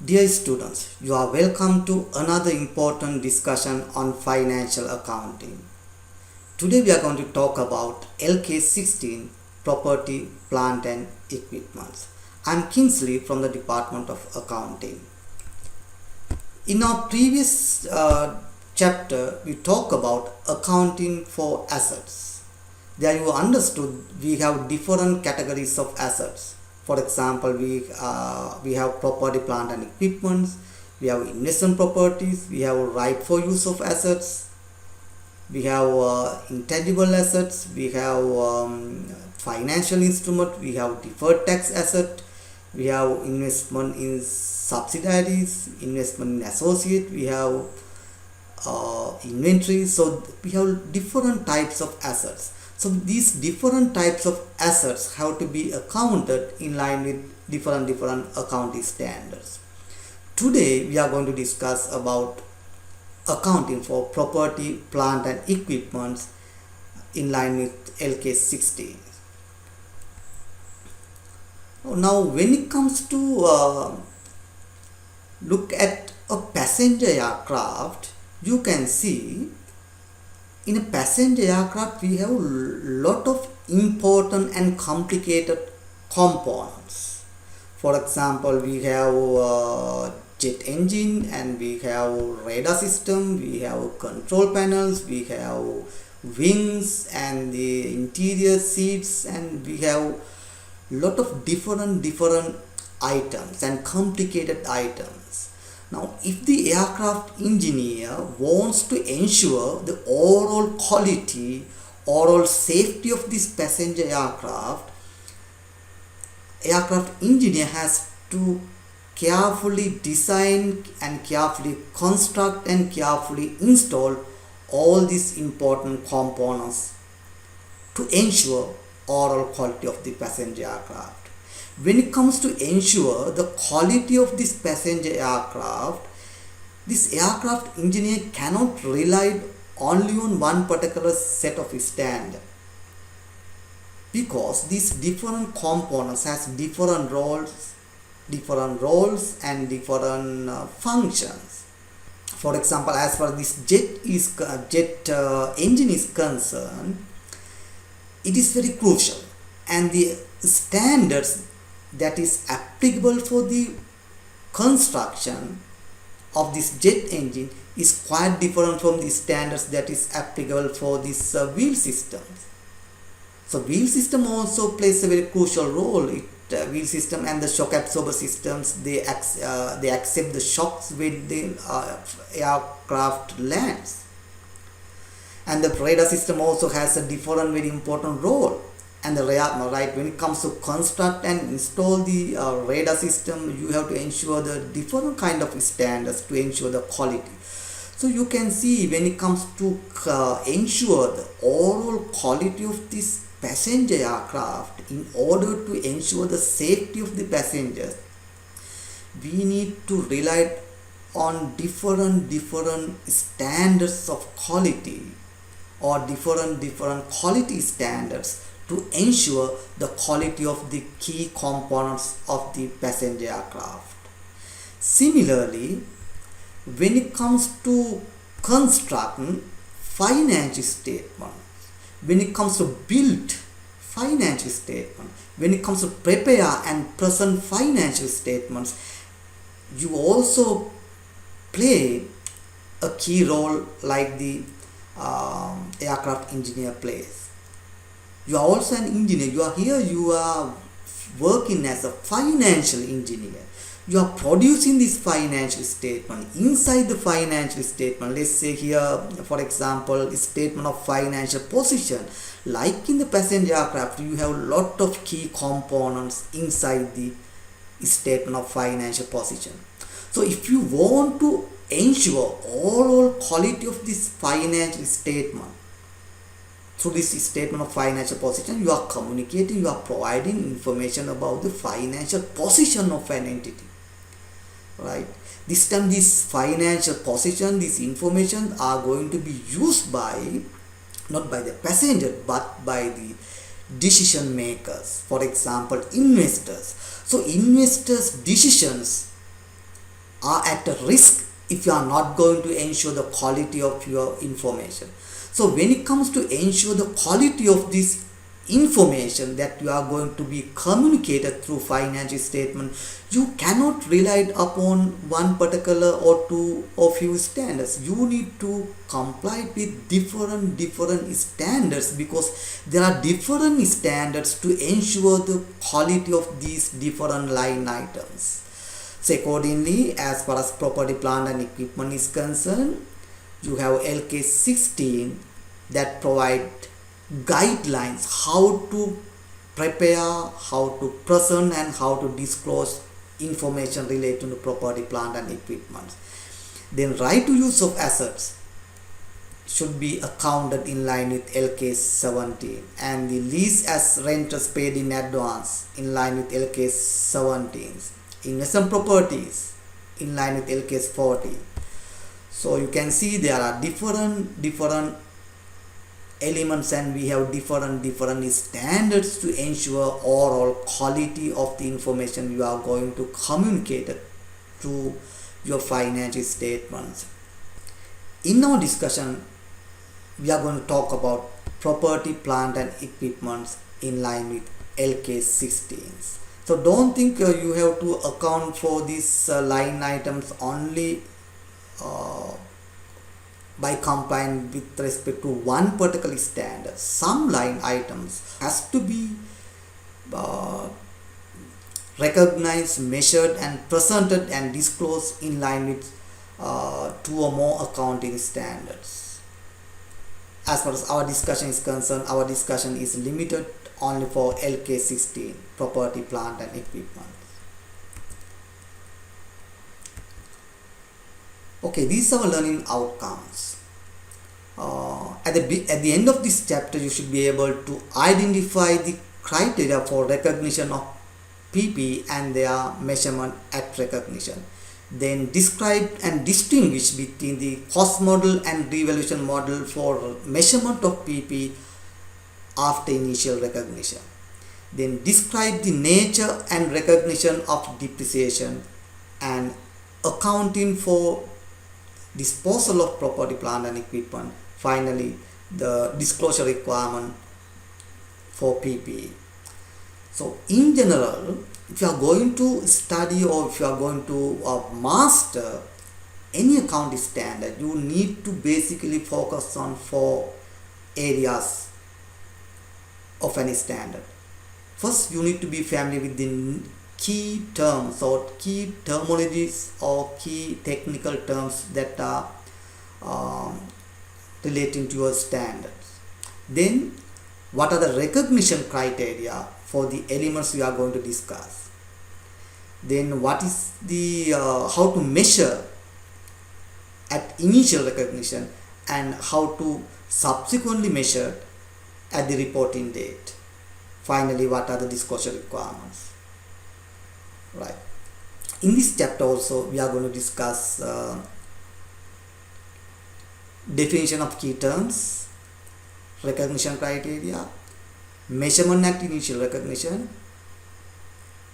Dear students, you are welcome to another important discussion on financial accounting. Today we are going to talk about LK16 Property, Plant and Equipment. I am Kingsley from the Department of Accounting. In our previous chapter, we talked about accounting for assets. There you understood we have different categories of assets. For example, we have property, plant and equipment. We have investment properties. We have right for use of assets. We have intangible assets. We have financial instrument. We have deferred tax asset. We have investment in subsidiaries, investment in associate. We have inventory. So we have different types of assets. So these different types of assets have to be accounted in line with different accounting standards. Today we are going to discuss about accounting for property, plant and equipment in line with LK16. Now when it comes to look at a passenger aircraft, you can see in a passenger aircraft we have a lot of important and complicated components. For example, we have jet engine and we have radar system, we have control panels, we have wings and the interior seats, and we have lot of different items and complicated items. Now, if the aircraft engineer wants to ensure the overall quality, overall safety of this passenger aircraft engineer has to carefully design and carefully construct and carefully install all these important components to ensure overall quality of the passenger aircraft. When it comes to ensure the quality of this passenger aircraft, this aircraft engineer cannot rely only on one particular set of standards, because these different components has different roles and different functions. For example, as far as this jet engine is concerned, it is very crucial, and the standards that is applicable for the construction of this jet engine is quite different from the standards that is applicable for this wheel systems. So wheel system also plays a very crucial role. Wheel system and the shock absorber systems, they accept the shocks when the aircraft lands. And the radar system also has a different very important role. And the right, when it comes to construct and install the radar system, you have to ensure the different kind of standards to ensure the quality. So you can see when it comes to ensure the overall quality of this passenger aircraft, in order to ensure the safety of the passengers, we need to rely on different standards of quality, or different quality standards to ensure the quality of the key components of the passenger aircraft. Similarly, when it comes to constructing financial statement, when it comes to build financial statement, when it comes to prepare and present financial statements, you also play a key role like the aircraft engineer plays. You are also an engineer. You are working as a financial engineer. You are producing this financial statement. Inside the financial statement, let's say here, for example, a statement of financial position. Like in the passenger aircraft, you have a lot of key components inside the statement of financial position. So if you want to ensure overall quality of this financial statement, through this statement of financial position, you are communicating, you are providing information about the financial position of an entity, right? This time this financial position, this information are going to be used by, not by the passenger, but by the decision makers, for example investors. So investors decisions are at a risk if you are not going to ensure the quality of your information. So when it comes to ensure the quality of this information that you are going to be communicated through financial statement, you cannot rely upon one particular or two or few standards. You need to comply with different standards, because there are different standards to ensure the quality of these different line items. So accordingly, as far as property, plant and equipment is concerned, you have LK16 that provide guidelines how to prepare, how to present and how to disclose information related to property, plant and equipment. Then right to use of assets should be accounted in line with LK17, and the lease as renters paid in advance in line with LK17. Investment properties in line with LK40. So you can see there are different elements, and we have different standards to ensure overall quality of the information you are going to communicate through your financial statements. In our discussion, we are going to talk about property, plant and equipment in line with LK16. So don't think you have to account for these line items only by complying with respect to one particular standard. Some line items has to be recognized, measured and presented and disclosed in line with two or more accounting standards. As far as our discussion is concerned, our discussion is limited only for LK16, property, plant and equipment. Okay, these are learning outcomes. At the end of this chapter, you should be able to identify the criteria for recognition of PP and their measurement at recognition. Then describe and distinguish between the cost model and revaluation model for measurement of PP after initial recognition. Then describe the nature and recognition of depreciation and accounting for disposal of property, plant and equipment. Finally, the disclosure requirement for PPE. So in general, if you are going to study or if you are going to master any accounting standard, you need to basically focus on 4 areas of any standard. First, you need to be familiar with the key terms or key terminologies or key technical terms that are relating to your standards. Then, what are the recognition criteria for the elements we are going to discuss? Then, what is the how to measure at initial recognition and how to subsequently measure at the reporting date. Finally, what are the disclosure requirements? Right. In this chapter also, we are going to discuss definition of key terms, recognition criteria, measurement at initial recognition,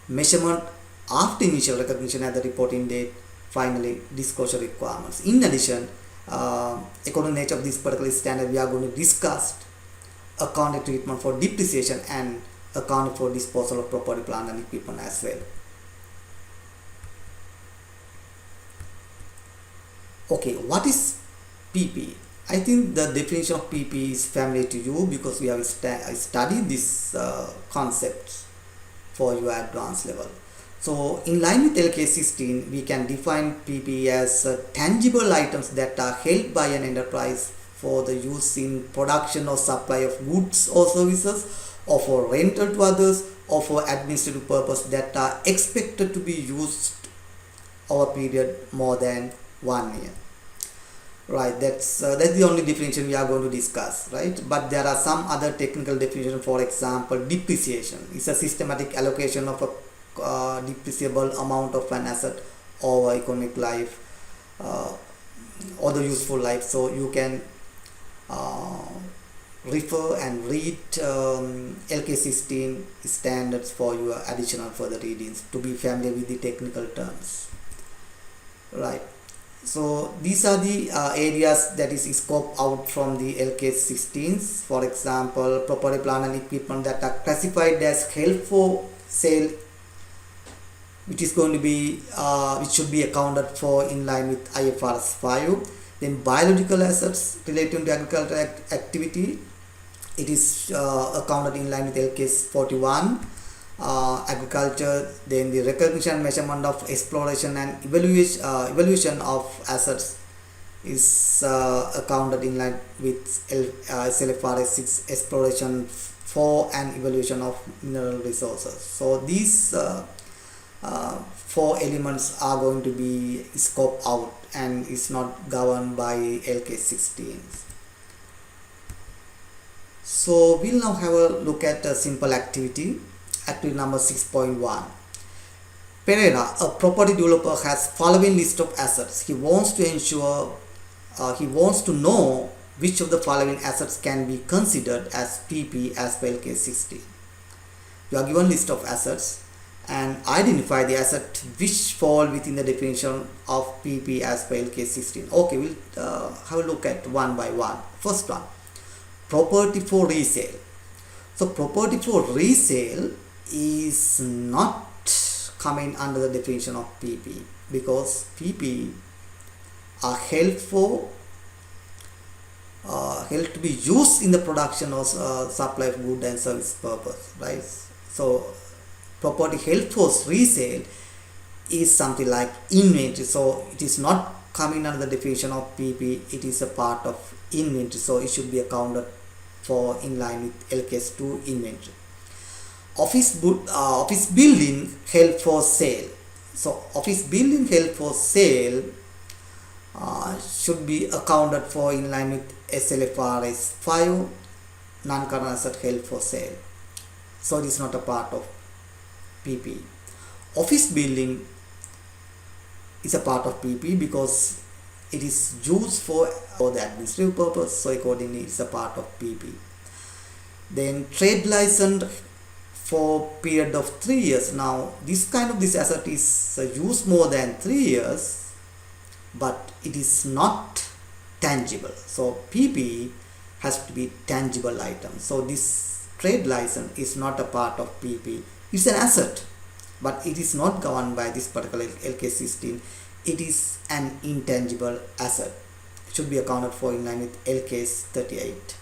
measurement after initial recognition at the reporting date, finally disclosure requirements. In addition, according to the nature of this particular standard, we are going to discuss accounting treatment for depreciation and accounting for disposal of property, plant and equipment as well. Okay, what is PP? I think the definition of PP is familiar to you because we have studied this concept for your advanced level. So in line with LK16, we can define PP as tangible items that are held by an enterprise for the use in production or supply of goods or services, or for rental to others, or for administrative purpose that are expected to be used over a period more than 1 year. Right, that's the only definition we are going to discuss, right? But there are some other technical definitions. For example, depreciation is a systematic allocation of a depreciable amount of an asset over economic life or the useful life. So you can refer and read LK16 standards for your additional further readings to be familiar with the technical terms. right? So these are the areas that is scoped out from the LK16s. For example, property, plant and equipment that are classified as held for sale, which is going to be which should be accounted for in line with IFRS 5. Then biological assets relating to agricultural activity, it is accounted in line with LKS 41. Agriculture, then the recognition and measurement of exploration and evaluation of assets is accounted in line with SLFRS 6, exploration for and evaluation of mineral resources. So these four elements are going to be scoped out and is not governed by LK16. So we'll now have a look at a simple activity. Activity number 6.1. Pereira, a property developer, has following list of assets. He wants to know which of the following assets can be considered as PP as per LK16. You are given list of assets and identify the asset which fall within the definition of PP as per LK16. Okay, we'll have a look at one by one. First one, property for resale. So property for resale is not coming under the definition of PP, because PP are held to be used in the production or supply of good and service purpose, right? So property held for resale is something like inventory, so it is not coming under the definition of PP. It is a part of inventory, so it should be accounted for in line with LKS2 inventory. Office building held for sale. So office building held for sale should be accounted for in line with SLFRS 5, non-current asset held for sale. So it is not a part of PP. Office building is a part of PP because it is used for the administrative purpose, so accordingly it's a part of PP. Then trade license for period of 3 years. Now this asset is used more than 3 years, but it is not tangible, so PP has to be tangible item. So this trade license is not a part of PP. It's an asset, but it is not governed by this particular LK16. It is an intangible asset. It should be accounted for in line with LKS 38.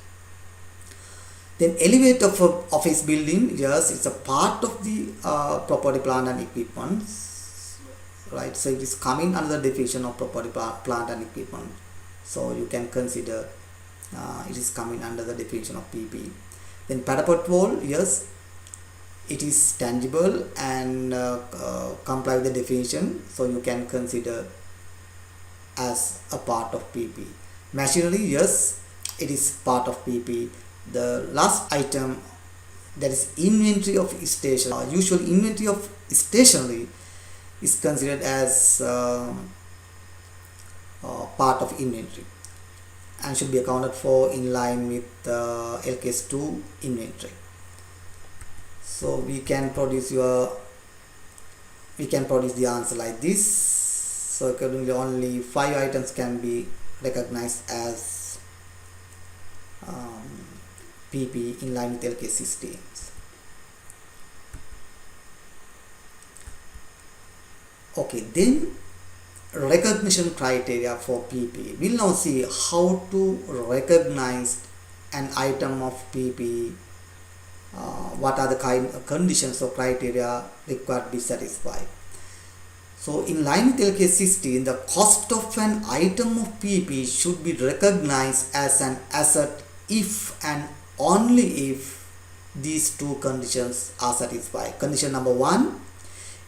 Then elevator for office building, yes, it's a part of the property, plant and equipment, right? So it is coming under the definition of property, plant and equipment. So you can consider it is coming under the definition of PP. Then parapet wall, yes, it is tangible and comply with the definition, so you can consider as a part of PP. Machinery, yes, it is part of PP. The last item, that is inventory of stationery. Usually inventory of stationery is considered as part of inventory and should be accounted for in line with LKS2 inventory. So we can produce the answer like this. So accordingly only 5 items can be recognized as PP in line with LK16. Okay, then recognition criteria for PP. We'll now see how to recognize an item of PP. What are the conditions or criteria required to be satisfied. So in line with LK16, the cost of an item of PP should be recognized as an asset if and only if these two conditions are satisfied. Condition number 1,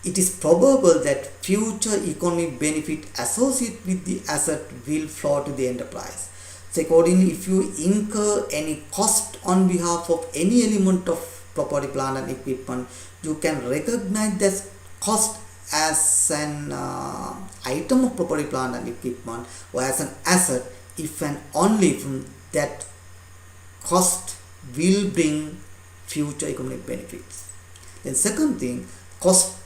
it is probable that future economic benefit associated with the asset will flow to the enterprise. So accordingly, if you incur any cost on behalf of any element of property, plant and equipment, you can recognize that cost as an item of property, plant and equipment or as an asset if and only if that cost will bring future economic benefits. Then second thing, cost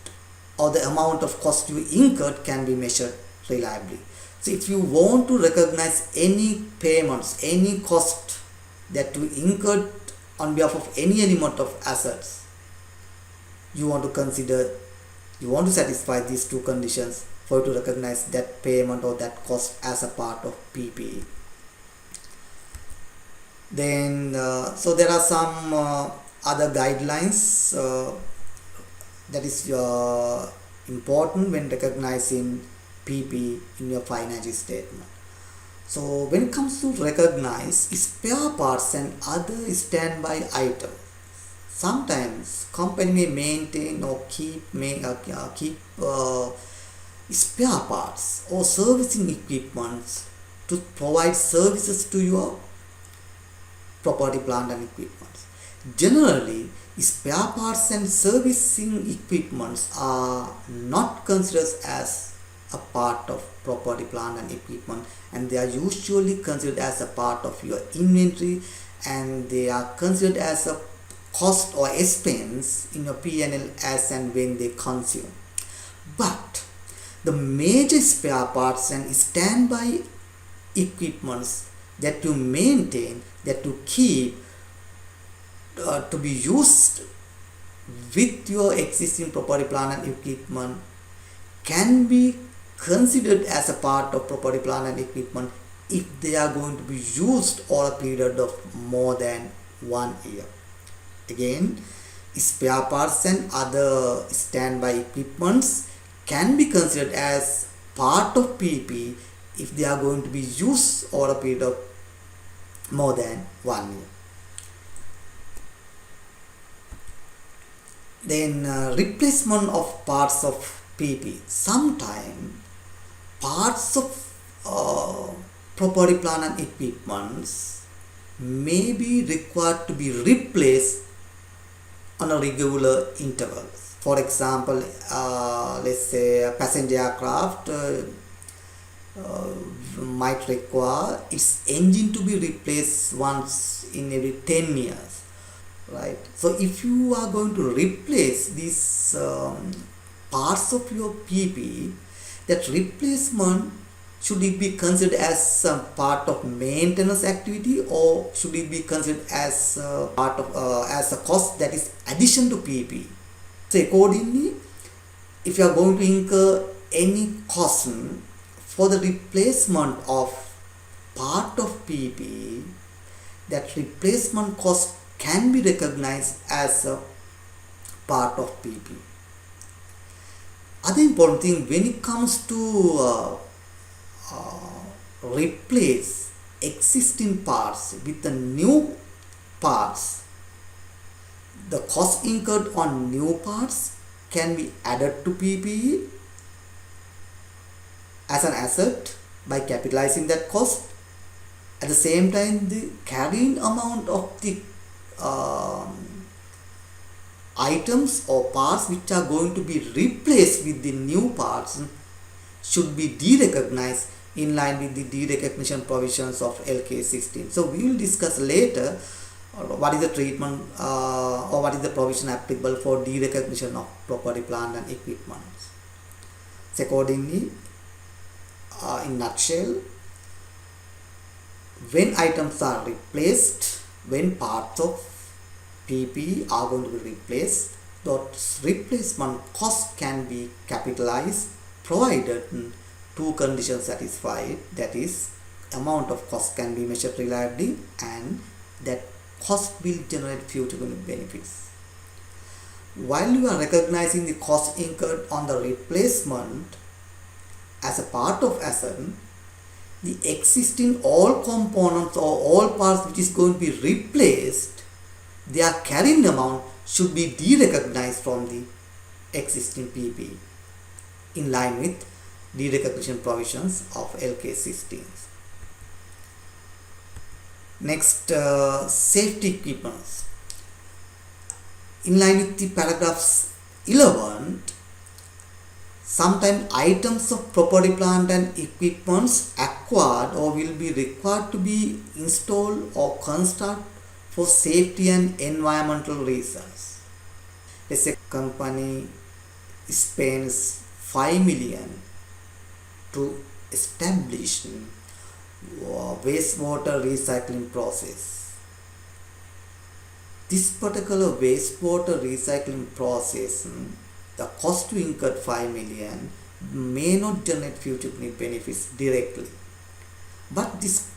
or the amount of cost you incurred can be measured reliably. So if you want to recognize any payments, any cost that you incurred on behalf of any element of assets, you want to satisfy these two conditions for you to recognize that payment or that cost as a part of PPE. Then so there are some other guidelines that is important when recognizing PP in your financial statement. So when it comes to recognize spare parts and other standby items, sometimes company may maintain or keep spare parts or servicing equipment to provide services to your property, plant and equipment. Generally, spare parts and servicing equipment are not considered as a part of property, plant and equipment, and they are usually considered as a part of your inventory, and they are considered as a cost or expense in your P&L as and when they consume. But the major spare parts and standby equipments that you maintain, that you keep to be used with your existing property, plant and equipment, can be considered as a part of property, plant and equipment if they are going to be used over a period of more than 1 year. Again, spare parts and other standby equipments can be considered as part of PP if they are going to be used over a period of more than 1 year. Then replacement of parts of PP. Sometimes parts of property, plant and equipments may be required to be replaced on a regular interval. For example, let's say a passenger aircraft might require its engine to be replaced once in every 10 years, right? So if you are going to replace these parts of your PP, that replacement, should it be considered as a part of maintenance activity, or should it be considered as part of as a cost that is addition to PP? So accordingly, if you are going to incur any cost for the replacement of part of PP, that replacement cost can be recognized as a part of PP. Other important thing, when it comes to replace existing parts with the new parts, the cost incurred on new parts can be added to PPE as an asset by capitalizing that cost. At the same time, the carrying amount of the items or parts which are going to be replaced with the new parts should be derecognized in line with the derecognition provisions of LK16. So we will discuss later what is the treatment or what is the provision applicable for derecognition of property, plant and equipment. So accordingly, in nutshell, when items are replaced, when parts of PP are going to be replaced, those replacement costs can be capitalized provided two conditions satisfied, that is, amount of cost can be measured reliably and that cost will generate future benefits. While you are recognizing the cost incurred on the replacement as a part of asset, the existing all components or all parts which is going to be replaced, their carrying amount should be derecognized from the existing PP in line with derecognition provisions of LK16. Next, safety equipments. In line with the paragraphs 11, sometimes items of property, plant and equipments acquired or will be required to be installed or constructed for safety and environmental reasons. Let's say company spends 5 million to establish wastewater recycling process. This particular wastewater recycling process, the cost to incur 5 million may not generate future benefits directly, but this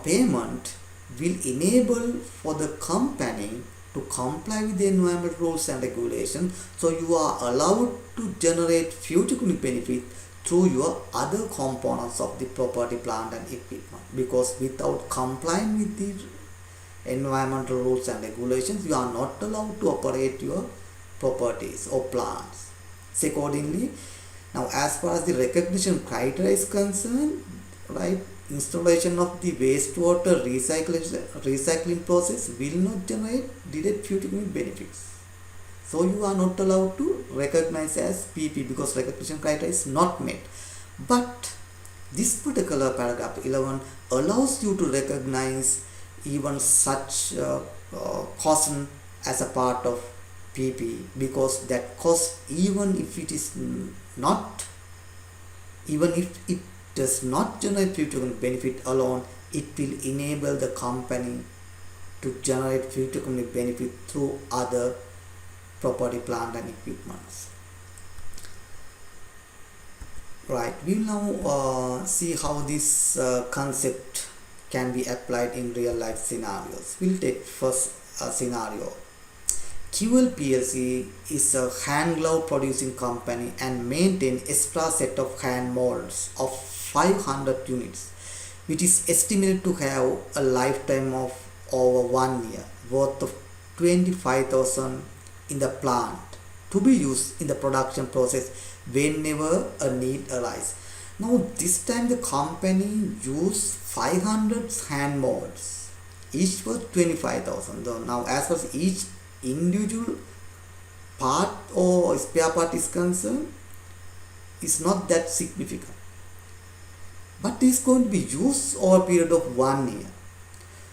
payment will enable for the company to comply with the environmental rules and regulations, so you are allowed to generate future benefit through your other components of the property, plant and equipment, because without complying with the environmental rules and regulations you are not allowed to operate your properties or plants. So accordingly, now as far as the recognition criteria is concerned, right, installation of the wastewater recycling process will not generate direct future benefits, so you are not allowed to recognize as PP because recognition criteria is not met. But this particular paragraph 11 allows you to recognize even such cost as a part of PP, because that cost, even if it is not, even if it does not generate future benefit alone, it will enable the company to generate future benefit through other property, plant and equipments. Right, we will now see how this concept can be applied in real life scenarios. We'll take first scenario. QL PLC is a hand glove producing company and maintain extra set of hand molds of 500 units, which is estimated to have a lifetime of over 1 year, worth of 25,000 in the plant to be used in the production process whenever a need arises. Now this time the company used 500 hand molds, each worth 25,000. Now as far as each individual part or spare part is concerned, is not that significant, but is going to be used over a period of 1 year.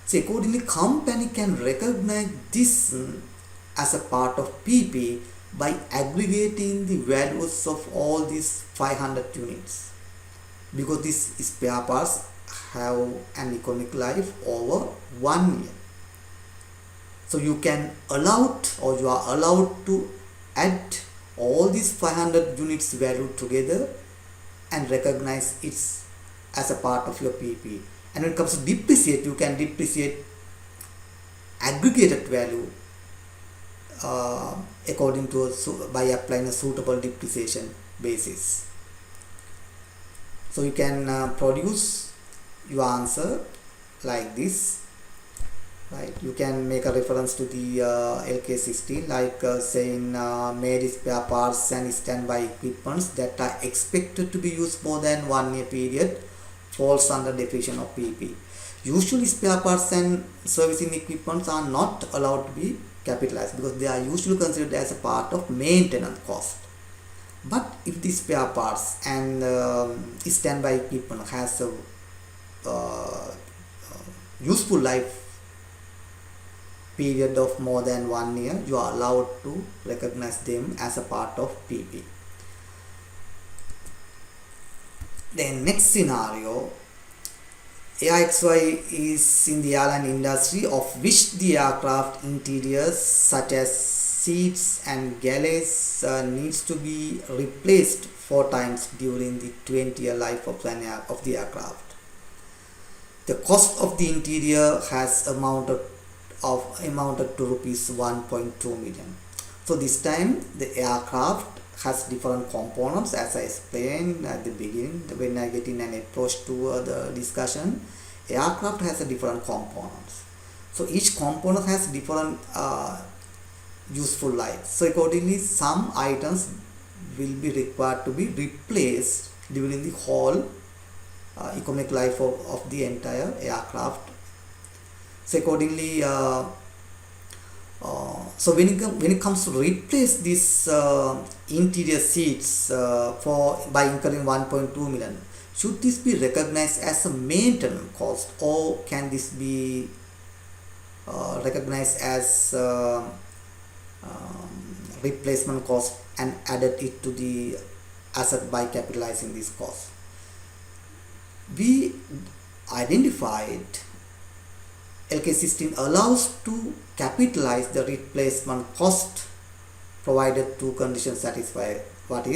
So accordingly, company can recognize this as a part of PP by aggregating the values of all these 500 units, because these spare parts have an economic life over 1 year. So you can allow or you are allowed to add all these 500 units value together and recognize it as a part of your PP. And when it comes to depreciate, you can depreciate aggregated value according to by applying a suitable depreciation basis. So you can produce your answer like this, right? You can make a reference to the LK16, like saying made spare parts and standby equipments that are expected to be used more than 1 year period falls under definition of PP. Usually spare parts and servicing equipments are not allowed to be capitalized because they are usually considered as a part of maintenance cost. But if the spare parts and standby equipment has a useful life period of more than 1 year, you are allowed to recognize them as a part of PP. Then next scenario, AIXY is in the airline industry, of which the aircraft interiors such as seats and galleys needs to be replaced 4 times during the 20-year life of the aircraft. The cost of the interior has amounted to rupees 1.2 million. So this time the aircraft has different components, as I explained at the beginning when I get in an approach to the discussion. Aircraft has a different components, so each component has different useful life. So accordingly, some items will be required to be replaced during the whole economic life of the entire aircraft. So accordingly, so when it comes to replace this interior seats by incurring 1.2 million, should this be recognized as a maintenance cost, or can this be recognized as replacement cost and added it to the asset by capitalizing this cost? we identified LK16 allows to capitalize the replacement cost provided two conditions satisfy. What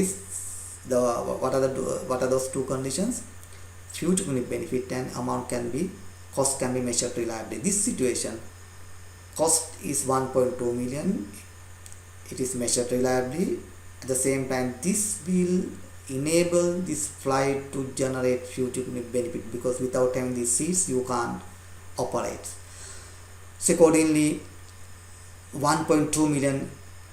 are those two conditions? Future economic benefit and cost can be measured reliably. This situation, cost is 1.2 million, it is measured reliably. At the same time, this will enable this flight to generate future economic benefit, because without having these seats you can't operate. So accordingly, 1.2 million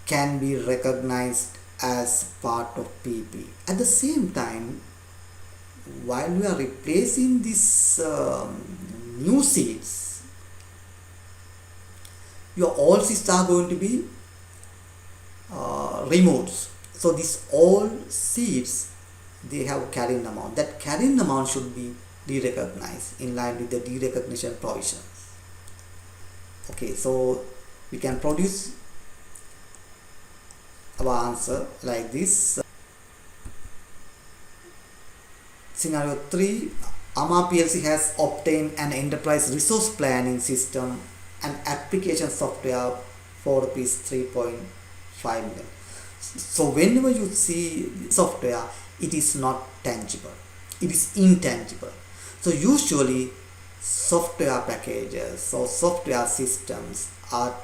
can be recognized as part of PP. At the same time, while we are replacing these new seats, your old seats are going to be removed. So these old seats, they have carrying amount. That carrying amount should be derecognized in line with the derecognition provisions. Okay, so we can produce our answer like this. Scenario 3, Ama PLC has obtained an enterprise resource planning system and application software for rupees 3.5 million. So whenever you see software, it is not tangible, it is intangible. So usually software packages or software systems are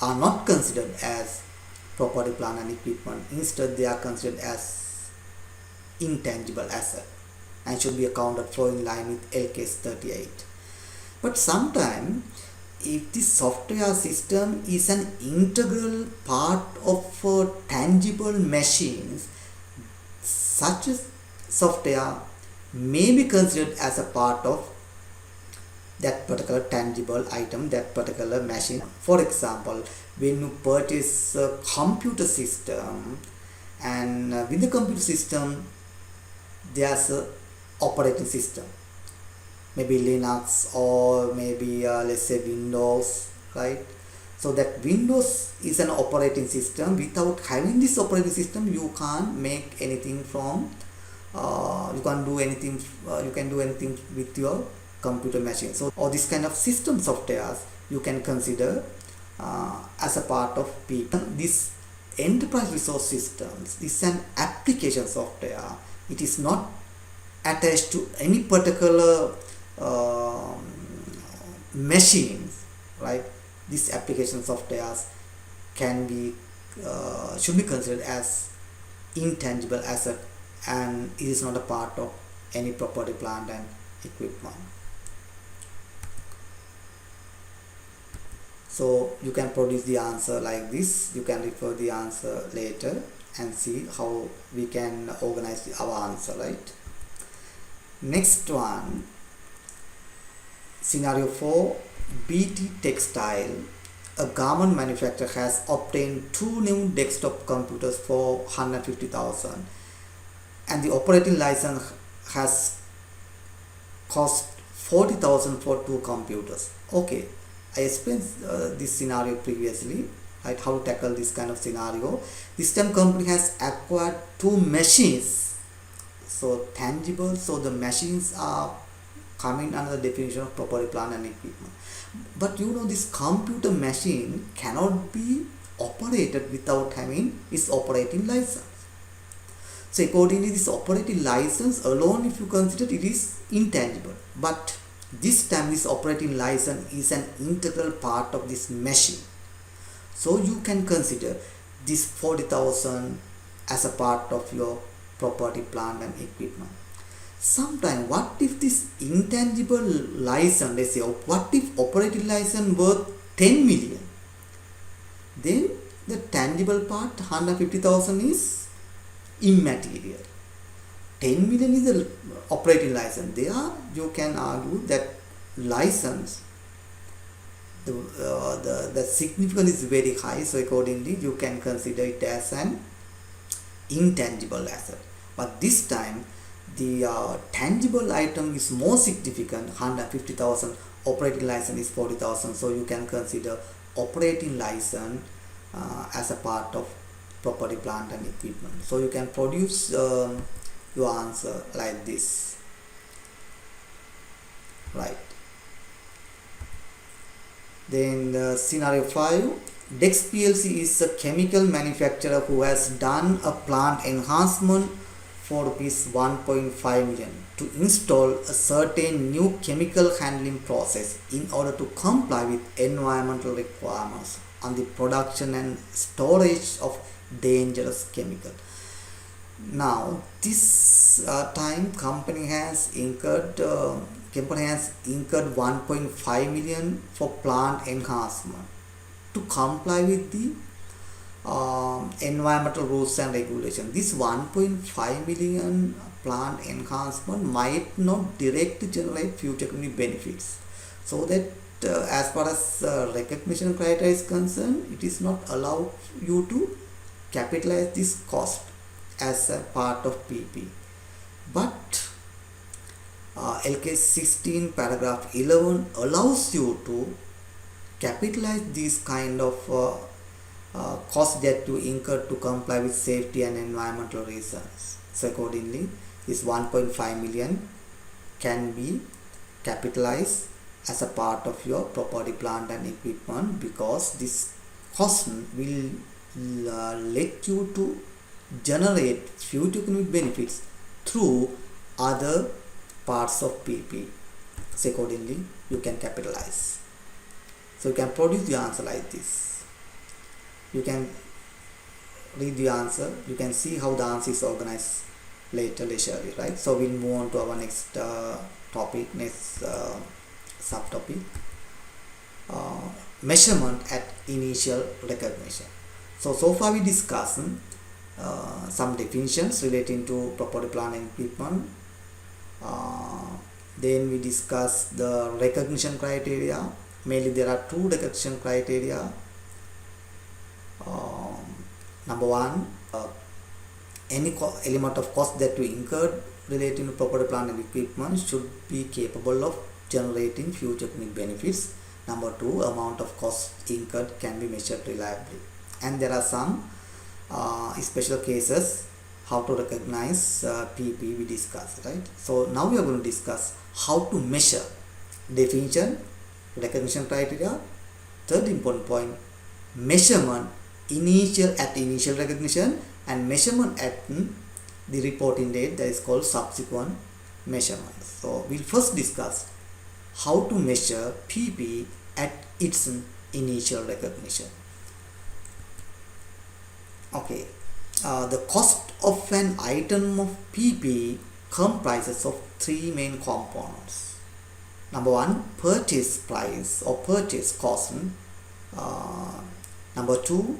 not considered as property, plant and equipment. Instead, they are considered as intangible asset and should be accounted for in line with LCAS 38. But sometimes, if the software system is an integral part of tangible machines, such a software may be considered as a part of that particular tangible item, that particular machine. For example, when you purchase a computer system, and with the computer system there's a operating system, maybe Linux or maybe let's say Windows, right? So that Windows is an operating system. Without having this operating system, you can't make anything from you can do anything with your computer machine. So all this kind of system softwares you can consider as a part of PP. This enterprise resource systems is an application software. It is not attached to any particular machines, right? These application softwares should be considered as intangible asset, and it is not a part of any property, plant and equipment. So you can produce the answer like this. You can refer the answer later and see how we can organize our answer, right? Next one, scenario 4, BT Textile, a garment manufacturer, has obtained 2 new desktop computers for 150,000, and the operating license has cost 40,000 for 2 computers. Okay, I explained this scenario previously, right? How to tackle this kind of scenario. This time company has acquired 2 machines, so tangible. So the machines are coming under the definition of property, plant and equipment. But you know, this computer machine cannot be operated without having its operating license. So accordingly, this operating license alone, if you consider, it is intangible. But this time this operating license is an integral part of this machine. So you can consider this 40,000 as a part of your property, plant and equipment. Sometime, what if this intangible license, let's say, what if operating license worth 10 million? Then the tangible part, 150,000, is immaterial. 10 million is the operating license. There you can argue that license, the significance is very high, so accordingly you can consider it as an intangible asset. But this time the tangible item is more significant, 150,000, operating license is 40,000, so you can consider operating license as a part of property, plant and equipment. So you can produce your answer like this. right? Then scenario 5, Dex PLC is a chemical manufacturer who has done a plant enhancement for rupees 1.5 million to install a certain new chemical handling process in order to comply with environmental requirements on the production and storage of dangerous chemical. Now this time company has incurred 1.5 million for plant enhancement to comply with the environmental rules and regulations. This 1.5 million plant enhancement might not directly generate future economic benefits, so that as far as recognition criteria is concerned, it is not allowed you to capitalize this cost as a part of PP. But LK 16 paragraph 11 allows you to capitalize these kind of costs that you incur to comply with safety and environmental reasons. So accordingly, this 1.5 million can be capitalized as a part of your property, plant and equipment, because this cost will let you to generate future economic benefits through other parts of PP. So accordingly, you can capitalize. So you can produce the answer like this. You can read the answer. You can see how the answer is organized later leisurely, right? So we'll move on to our next topic, next subtopic, measurement at initial recognition. So far we discussed some definitions relating to property, plant and equipment. Then we discussed the recognition criteria. Mainly there are two recognition criteria. Number one, any element of cost that we incurred relating to property, plant and equipment should be capable of generating future economic benefits. Number two, amount of cost incurred can be measured reliably. And there are some special cases how to recognize PP we discussed, right? So now we are going to discuss how to measure. Definition, recognition criteria. Third important point, measurement at initial recognition, and measurement at the reporting date, that is called subsequent measurement. So we'll first discuss how to measure PP at its initial recognition. Okay, the cost of an item of PP comprises of three main components. Number one, purchase price or purchase cost. Number two,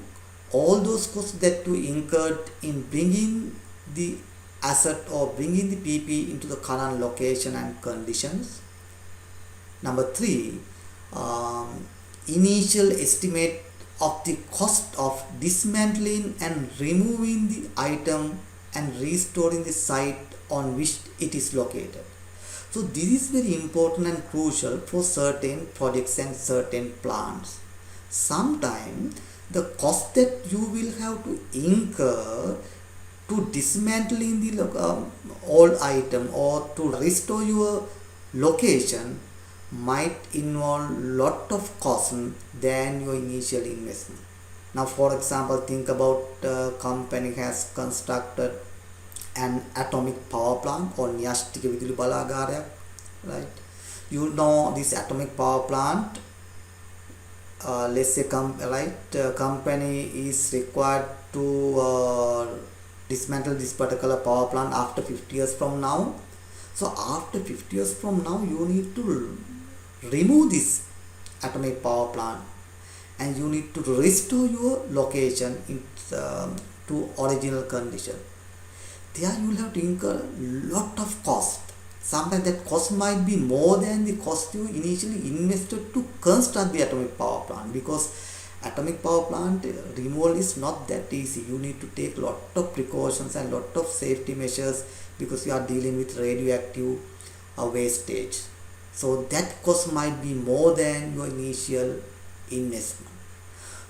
all those costs that you incurred in bringing the asset or bringing the PP into the current location and conditions. Number three, initial estimate of the cost of dismantling and removing the item and restoring the site on which it is located. So this is very important and crucial for certain projects and certain plants. Sometimes the cost that you will have to incur to dismantling the old item or to restore your location might involve lot of cost than your initial investment. Now for example, think about a company has constructed an atomic power plant or න්‍යෂ්ටික විදුලි බලාගාරයක්, right? You know this atomic power plant, let's say company is required to dismantle this particular power plant after 50 years from now. So after 50 years from now, you need to remove this atomic power plant and you need to restore your location to original condition. There you will have to incur lot of cost. Sometimes that cost might be more than the cost you initially invested to construct the atomic power plant, because atomic power plant removal is not that easy. You need to take lot of precautions and lot of safety measures because you are dealing with radioactive wastage. So that cost might be more than your initial investment.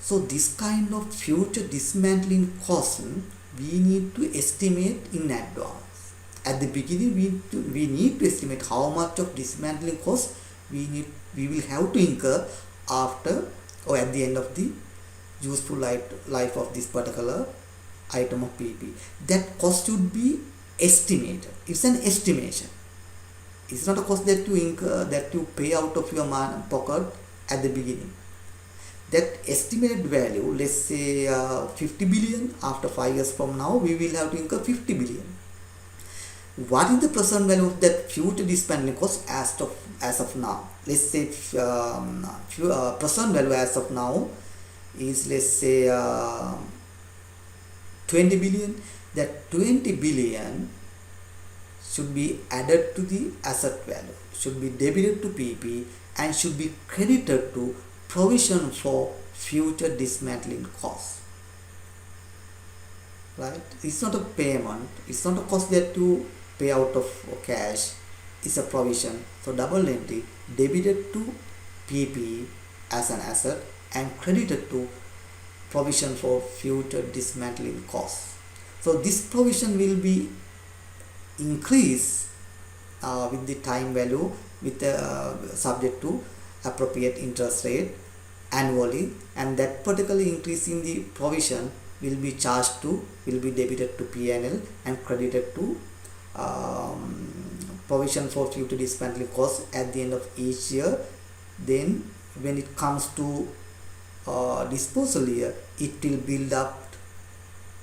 So this kind of future dismantling cost we need to estimate in advance. at the beginning we need to estimate how much of dismantling cost we will have to incur after or at the end of the useful life of this particular item of PP. That cost should be estimated. It's an estimation. It's not a cost that you incur, that you pay out of your pocket at the beginning. That estimated value, let's say 50 billion, after 5 years from now we will have to incur 50 billion. What is the present value of that future dismantling cost as of now? Let's say present value as of now is, let's say 20 billion. That 20 billion should be added to the asset value, should be debited to PP, and should be credited to provision for future dismantling costs. Right? It's not a payment, it's not a cost that you pay out of cash, it's a provision. So double entry, debited to PP as an asset and credited to provision for future dismantling costs. So this provision will be increased with the time value, with subject to appropriate interest rate annually, and that particular increase in the provision will be debited to P&L and credited to provision for future dismantling costs at the end of each year. Then when it comes to disposal year, it will build up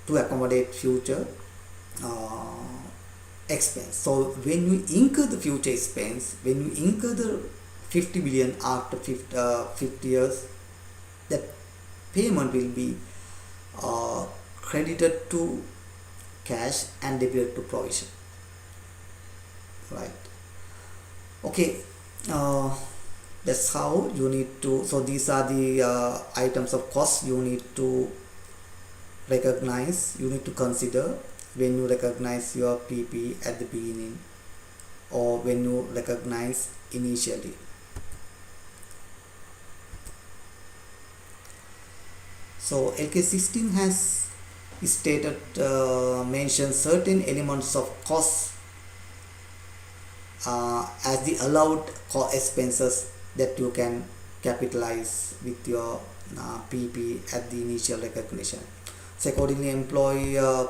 to accommodate future expense. So when you incur the future expense, when you incur the 50 billion after 50 years, that payment will be credited to cash and debited to provision. Right? Okay. That's how you need to. So these are the items of cost you need to recognize, you need to consider when you recognize your PP at the beginning or when you recognize initially. So LK16 has stated mentioned certain elements of cost as the allowed expenses that you can capitalize with your PP at the initial recognition. So accordingly,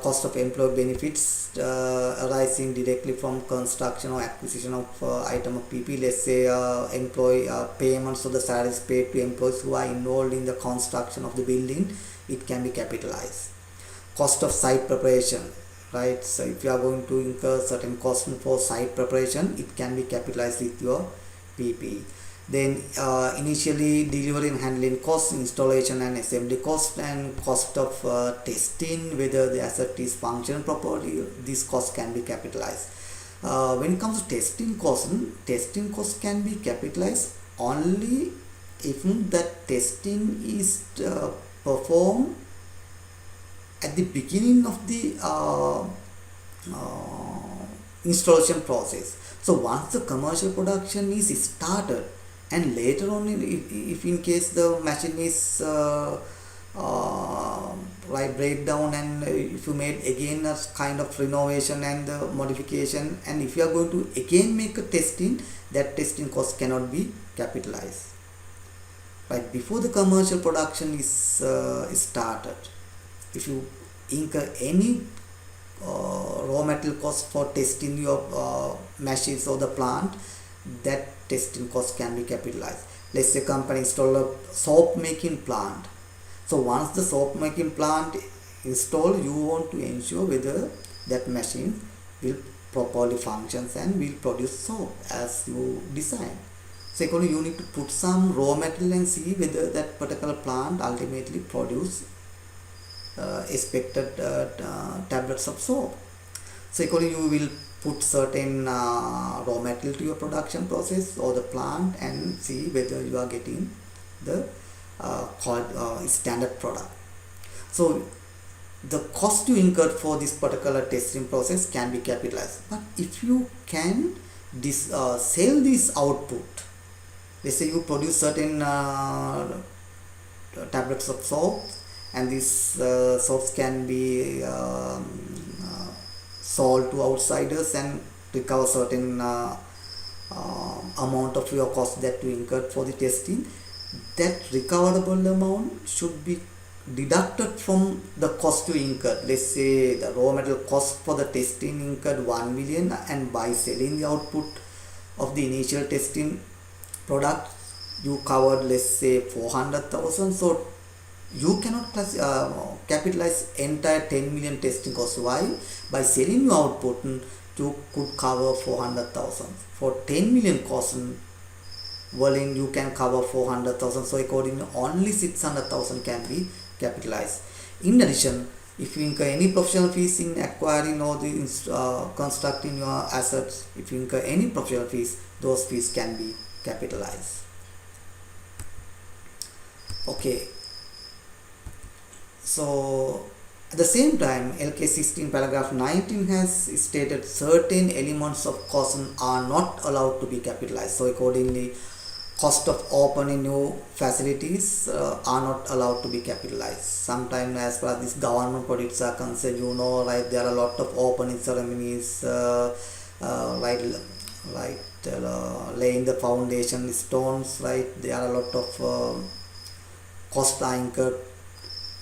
cost of employee benefits arising directly from construction or acquisition of item of PP. Let's say employee payments of the salaries paid to employees who are involved in the construction of the building, it can be capitalized. Cost of site preparation, right? So if you are going to incur certain cost for site preparation, it can be capitalized with your PP. Then initially delivery and handling costs, installation and assembly cost, and cost of testing whether the asset is functioning properly, these costs can be capitalized. When it comes to testing costs can be capitalized only if that testing is performed at the beginning of the installation process. So once the commercial production is started, and later on, if in case the machine is breakdown, and if you made again a kind of renovation and modification, and if you are going to again make a testing, that testing cost cannot be capitalized. Right before the commercial production is started, if you incur any raw material cost for testing your machines or the plant, that testing cost can be capitalized. Let's say company install a soap making plant. So once the soap making plant installed, you want to ensure whether that machine will properly functions and will produce soap as you design. Secondly, you need to put some raw material and see whether that particular plant ultimately produce expected tablets of soap. Secondly, you will put certain raw material to your production process or the plant and see whether you are getting the standard product. So the cost you incurred for this particular testing process can be capitalized. But if you can sell this output, let's say you produce certain tablets of soap, and these soaps can be sold to outsiders and recover certain amount of your cost that you incurred for the testing, that recoverable amount should be deducted from the cost you incurred. Let's say the raw material cost for the testing incurred 1 million, and by selling the output of the initial testing product you covered, let's say, 400,000. So you cannot capitalize entire 10 million testing cost. Why? By selling your output you could cover 400,000. For 10 million cost, well, you can cover 400,000. So accordingly only 600,000 can be capitalized. In addition, if you incur any professional fees in acquiring or constructing your assets, if you incur any professional fees, those fees can be capitalized. Okay, so at the same time, LK 16 paragraph 19 has stated certain elements of cost are not allowed to be capitalized. So accordingly, cost of opening new facilities are not allowed to be capitalized. Sometimes, as far as these government projects are concerned, right, there are a lot of opening ceremonies, laying the foundation stones, right. There are a lot of costs are incurred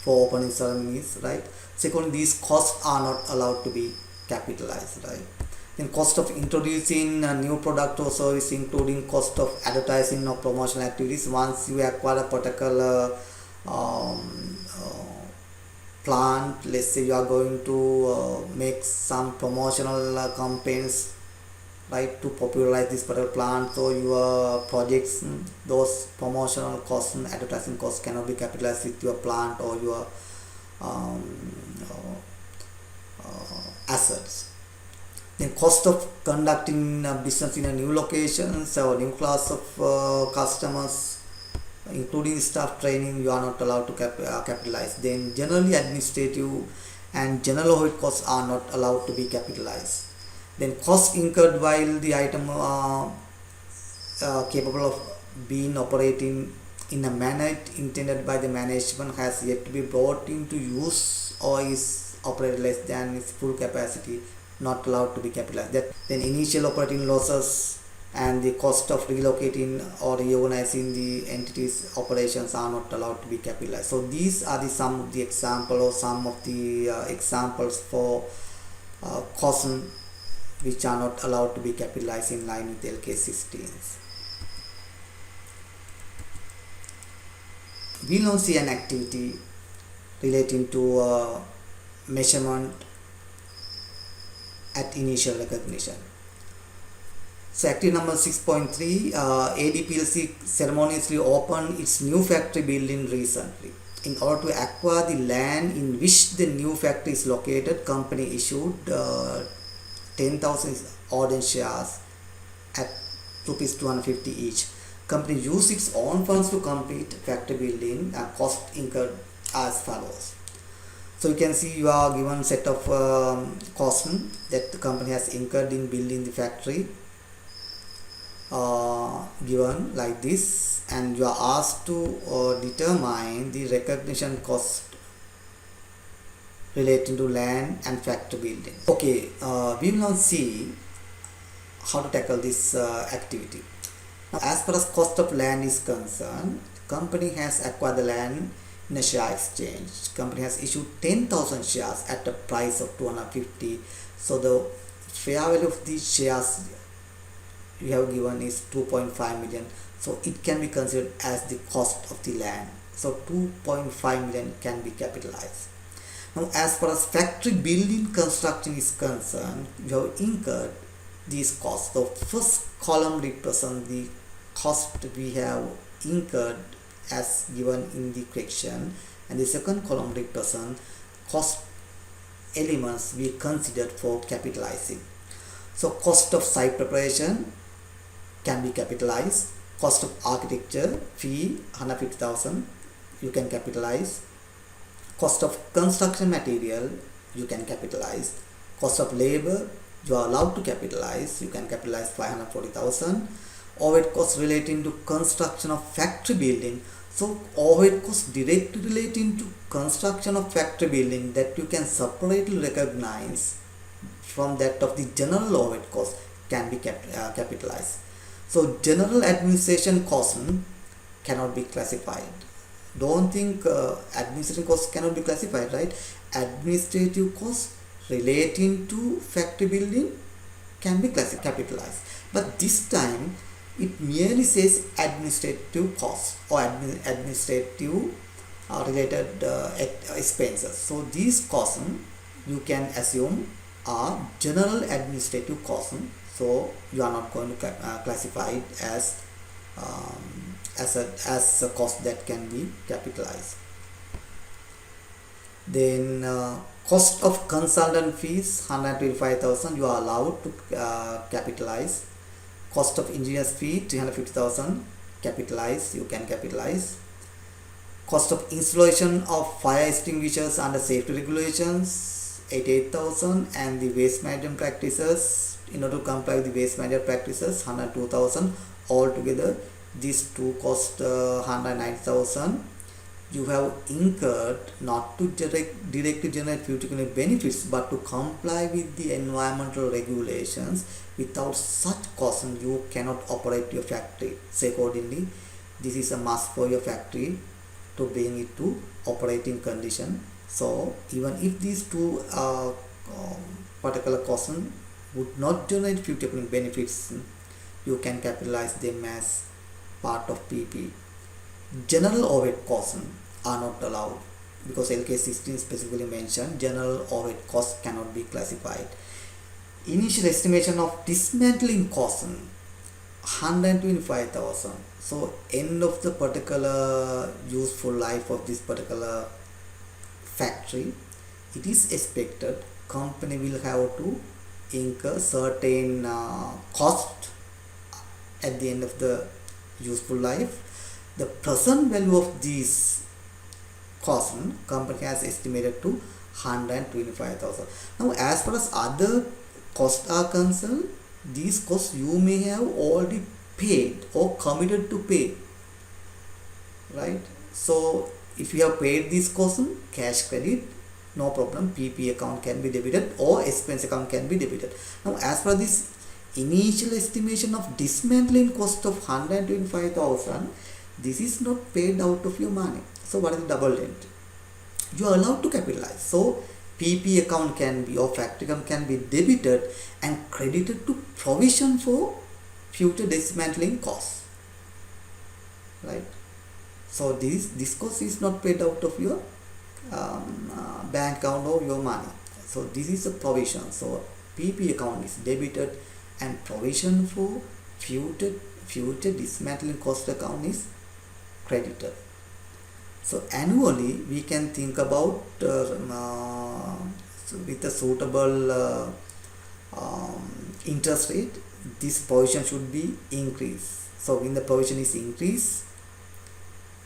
for opening ceremonies, right. Second, these costs are not allowed to be capitalized, right. Then cost of introducing a new product or service, including cost of advertising or promotional activities. Once you acquire a particular plant, let's say you are going to make some promotional campaigns, right, to popularize this particular plant. So your projects, those promotional costs and advertising costs cannot be capitalized with your plant or your assets. Then cost of conducting business in a new location or new class of customers, including staff training, you are not allowed to capitalize. Then generally administrative and general overhead costs are not allowed to be capitalized. Then costs incurred while the item capable of being operating in a manner intended by the management has yet to be brought into use or is operated less than its full capacity, not allowed to be capitalized. Then initial operating losses and the cost of relocating or reorganizing the entity's operations are not allowed to be capitalized. So these are some of the examples or some of the examples for costs which are not allowed to be capitalized in line with LK 16. We now see an activity relating to measurement at initial recognition. So activity number 6.3, ADPLC ceremoniously opened its new factory building recently. In order to acquire the land in which the new factory is located, company issued 10,000 ordinary shares at rupees 250 each. Company used its own funds to complete factory building and cost incurred as follows. So you can see you are given set of costs that the company has incurred in building the factory, given like this, and you are asked to determine the recognition cost relating to land and factory building. Okay, we will now see how to tackle this activity. Now, as far as cost of land is concerned, company has acquired the land in a share exchange. Company has issued 10,000 shares at a price of 250. So the fair value of these shares you have given is 2.5 million. So it can be considered as the cost of the land. So 2.5 million can be capitalized. Now, as far as factory building construction is concerned, you have incurred these costs. The first column represents the cost we have incurred as given in the question, and the second column represents cost elements we considered for capitalizing. So cost of site preparation can be capitalized. Cost of architecture fee 150,000 you can capitalize. Cost of construction material you can capitalize. Cost of labor you are allowed to capitalize, you can capitalize 540,000. Overhead costs relating to construction of factory building. So overhead costs directly relating to construction of factory building that you can separately recognize from that of the general overhead cost can be capitalized. So general administration cost cannot be classified. Don't think administrative costs cannot be classified, right? Administrative costs relating to factory building can be capitalized, but this time it merely says administrative costs or administrative related expenses. So these costs you can assume are general administrative costs. So you are not going to classify it as a cost that can be capitalized. Then cost of consultant fees 125,000 you are allowed to capitalize. Cost of engineer's fee 350,000 capitalize, you can capitalize. Cost of installation of fire extinguishers under safety regulations 88,000, and the waste management practices, in order to comply with the waste management practices 102,000. Altogether these two cost 109,000. You have incurred not to directly generate future economic benefits, but to comply with the environmental regulations. Without such cost you cannot operate your factory. So accordingly this is a must for your factory to bring it to operating condition. So even if these two particular costs would not generate future economic benefits, you can capitalize them as part of PP. General overhead costs are not allowed because LK 16 specifically mentioned general overhead costs cannot be classified. Initial estimation of dismantling cost 125,000. So end of the particular useful life of this particular factory, it is expected company will have to incur certain cost at the end of the useful life. The present value of these costs company has estimated to 125,000. Now as far as other costs are concerned, these costs you may have already paid or committed to pay, right? So if you have paid this cost, cash credit, no problem, PP account can be debited or expense account can be debited. Now as for this initial estimation of dismantling cost of 125,000, this is not paid out of your money. So what is the double rent? You are allowed to capitalize. So PP account can be or factory account can be debited and credited to provision for future dismantling costs, right? So this cost is not paid out of your bank account or your money. So this is a provision. So PP account is debited and provision for future dismantling cost account is credited. So annually we can think about with a suitable interest rate, this provision should be increased. So when the provision is increased,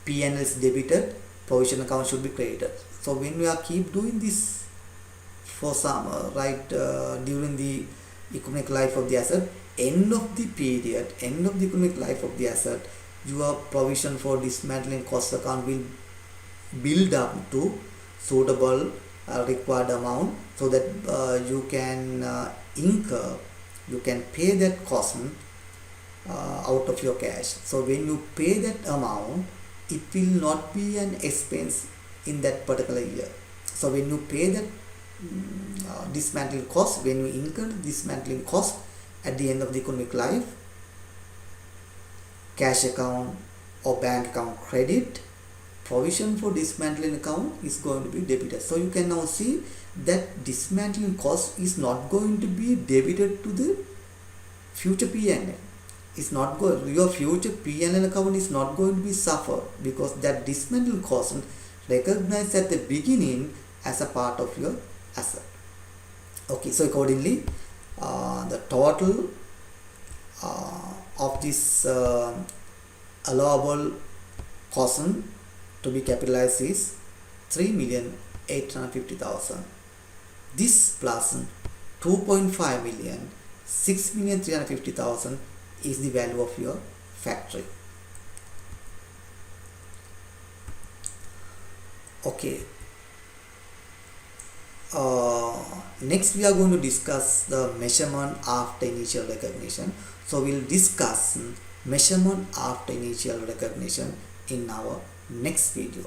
P&L is debited, provision account should be credited. So when we are keep doing this for some during the economic life of the asset, end of the period, end of the economic life of the asset, your provision for dismantling cost account will build up to suitable required amount, so that you can you can pay that cost out of your cash. So when you pay that amount, it will not be an expense in that particular year. So when you pay that dismantling cost, when you incur dismantling cost at the end of the economic life, cash account or bank account credit, provision for dismantling account is going to be debited. So you can now see that dismantling cost is not going to be debited to the future P&L. It's not going, your future P&L account is not going to be suffered, because that dismantling cost recognized at the beginning as a part of your asset. Okay, so accordingly the total of this allowable cost to be capitalized is 3,850,000. This plus 2.5 million, 6,350,000 is the value of your factory. Okay, Next we are going to discuss the measurement after initial recognition. So we'll discuss measurement after initial recognition in our next video.